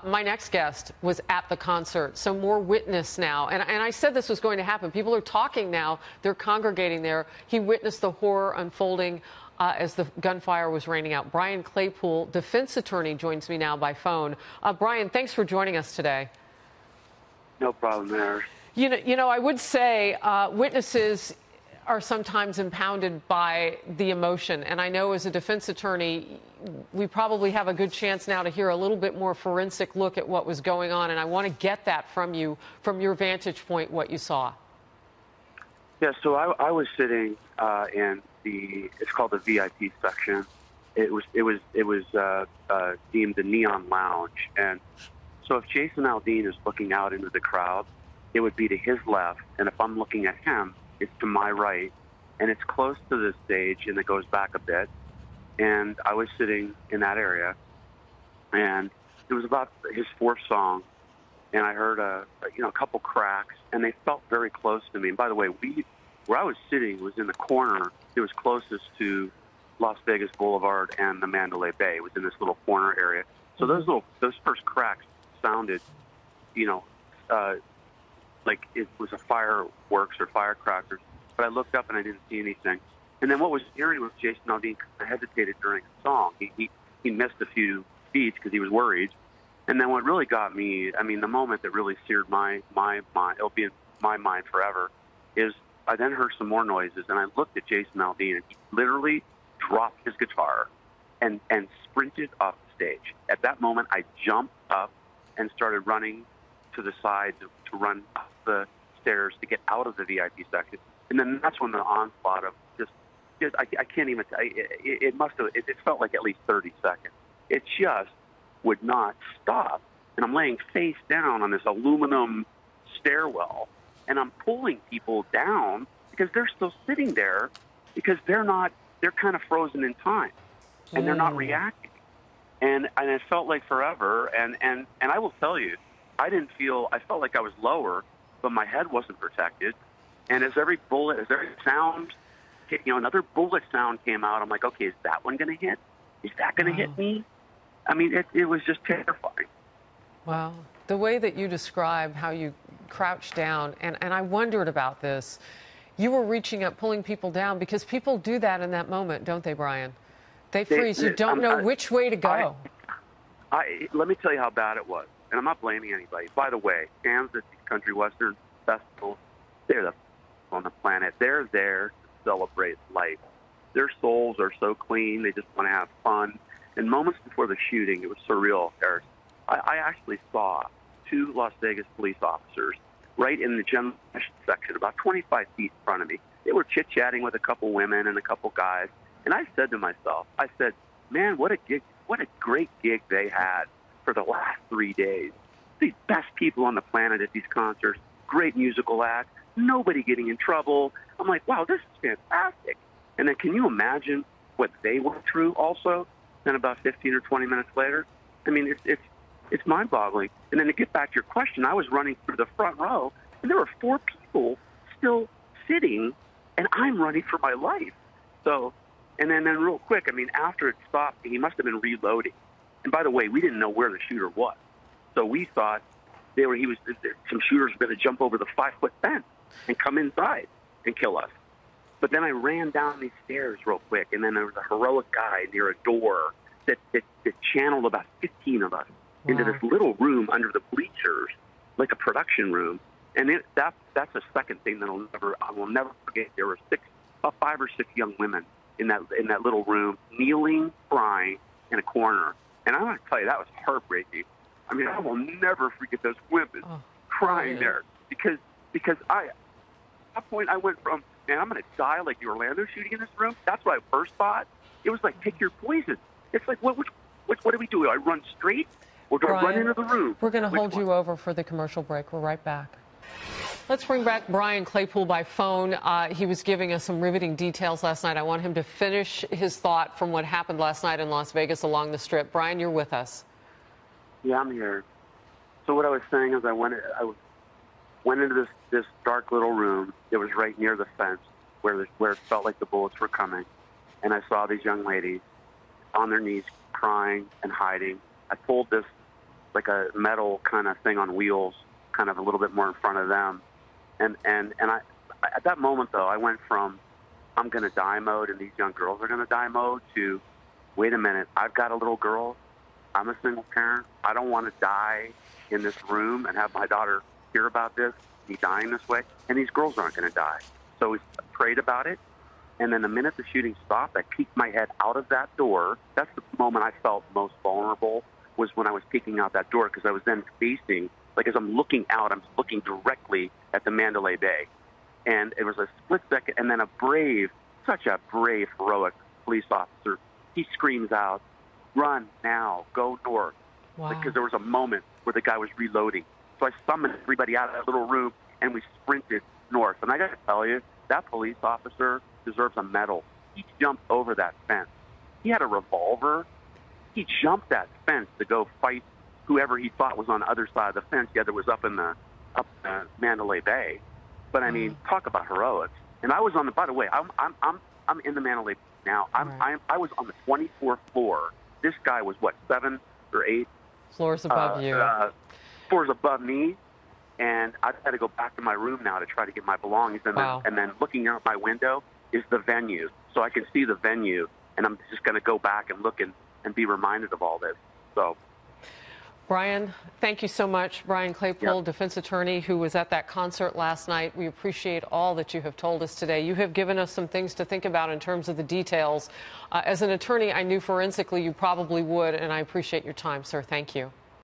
My next guest was at the concert, so more witness now. And I said this was going to happen. People are talking now. They're congregating there. He witnessed the horror unfolding as the gunfire was raining out. Brian Claypool, defense attorney, joins me now by phone. Brian, thanks for joining us today. No problem there. You know, I would say witnesses are sometimes impounded by the emotion. And I know as a defense attorney, we probably have a good chance now to hear a little bit more forensic look at what was going on. And I want to get that from you, from your vantage point, what you saw. Yeah, so I was sitting in it's called the VIP section. It was deemed the Neon Lounge. And so if Jason Aldean is looking out into the crowd, it would be to his left. And if I'm looking at him, it's to my right, and it's close to the stage, and it goes back a bit. And I was sitting in that area, and it was about his fourth song, and I heard a couple cracks, and they felt very close to me. And by the way, where I was sitting was in the corner. It was closest to Las Vegas Boulevard and the Mandalay Bay. It was in this little corner area. So those first cracks sounded, like it was a fireworks or firecrackers, but I looked up and I didn't see anything. And then what was eerie was Jason Aldean hesitated during the song. He missed a few beats because he was worried. And then what really got me, the moment that really seared my mind, it'll be in my mind forever, is I then heard some more noises, and I looked at Jason Aldean, and he literally dropped his guitar and sprinted off the stage. At that moment, I jumped up and started running to the side to run up the stairs to get out of the VIP section. And then that's when the onslaught of I can't even tell you, it felt like at least 30 seconds. It just would not stop. And I'm laying face down on this aluminum stairwell, and I'm pulling people down because they're still sitting there because they're kind of frozen in time, and they're not reacting. And it felt like forever. And I will tell you, I felt like I was lower, but my head wasn't protected. And as every sound, another bullet sound came out, I'm like, okay, is that one going to hit? Is that going to hit me? It was just terrifying. Wow. The way that you describe how you crouched down, and I wondered about this, you were reaching up, pulling people down, because people do that in that moment, don't they, Brian? They freeze. You don't know which way to go. Let me tell you how bad it was. And I'm not blaming anybody. By the way, fans at these country western festivals, they're the on the planet. They're there to celebrate life. Their souls are so clean. They just want to have fun. And moments before the shooting, it was surreal, Eric. I actually saw two Las Vegas police officers right in the general section, about 25 feet in front of me. They were chit-chatting with a couple women and a couple guys. And I said to myself, man, what a great gig they had for the last 3 days. The best people on the planet at these concerts, great musical acts, nobody getting in trouble. I'm like, wow, this is fantastic. And then can you imagine what they went through also? Then about 15 or 20 minutes later, it's mind-boggling. And then to get back to your question, I was running through the front row, and there were 4 people still sitting, and I'm running for my life. So, and then real quick, after it stopped, he must have been reloading. And by the way, we didn't know where the shooter was. So we thought some shooters were going to jump over the 5-foot fence and come inside and kill us. But then I ran down these stairs real quick, and then there was a heroic guy near a door that channeled about 15 of us into this little room under the bleachers, like a production room. And that's the second thing that I will never forget. There were 5 or 6 young women in that little room, kneeling, crying in a corner. And I'm going to tell you, that was heartbreaking. I will never forget those women crying there because at that point I went from, man, I'm going to die like the Orlando shooting in this room. That's what I first thought. It was like, pick your poison. It's like, what do we do? Do I run straight or do I run into the room? We're going to hold you over for the commercial break. We're right back. Let's bring back Brian Claypool by phone. He was giving us some riveting details last night. I want him to finish his thought from what happened last night in Las Vegas along the Strip. Brian, you're with us. Yeah, I'm here. So what I was saying is I went into this dark little room. It was right near the fence where it felt like the bullets were coming. And I saw these young ladies on their knees crying and hiding. I pulled this like a metal kind of thing on wheels, kind of a little bit more in front of them. And I, at that moment, though, I went from I'm going to die mode and these young girls are going to die mode to, wait a minute, I've got a little girl. I'm a single parent. I don't want to die in this room and have my daughter hear about this, me dying this way. And these girls aren't going to die. So we prayed about it. And then the minute the shooting stopped, I peeked my head out of that door. That's the moment I felt most vulnerable, was when I was peeking out that door, because I was then facing, like as I'm looking out, I'm looking directly at the Mandalay Bay. And it was a split second, and then such a brave, heroic police officer, he screams out, "Run now, go north." Wow. Because there was a moment where the guy was reloading. So I summoned everybody out of that little room, and we sprinted north. And I got to tell you, that police officer deserves a medal. He jumped over that fence. He had a revolver. He jumped that fence to go fight whoever he thought was on the other side of the fence, whether it was up in the Mandalay Bay. But I mean, talk about heroics. And I was on the. By the way, I'm in the Mandalay Bay now. I was on the 24th floor. This guy was what, 7 or 8 floors above you. Floors above me. And I had to go back to my room now to try to get my belongings. And then looking out my window is the venue. So I can see the venue, and I'm just going to go back and look and be reminded of all this. So, Brian, thank you so much. Brian Claypool, Yep. defense attorney who was at that concert last night. We appreciate all that you have told us today. You have given us some things to think about in terms of the details. As an attorney, I knew forensically you probably would, and I appreciate your time, sir. Thank you.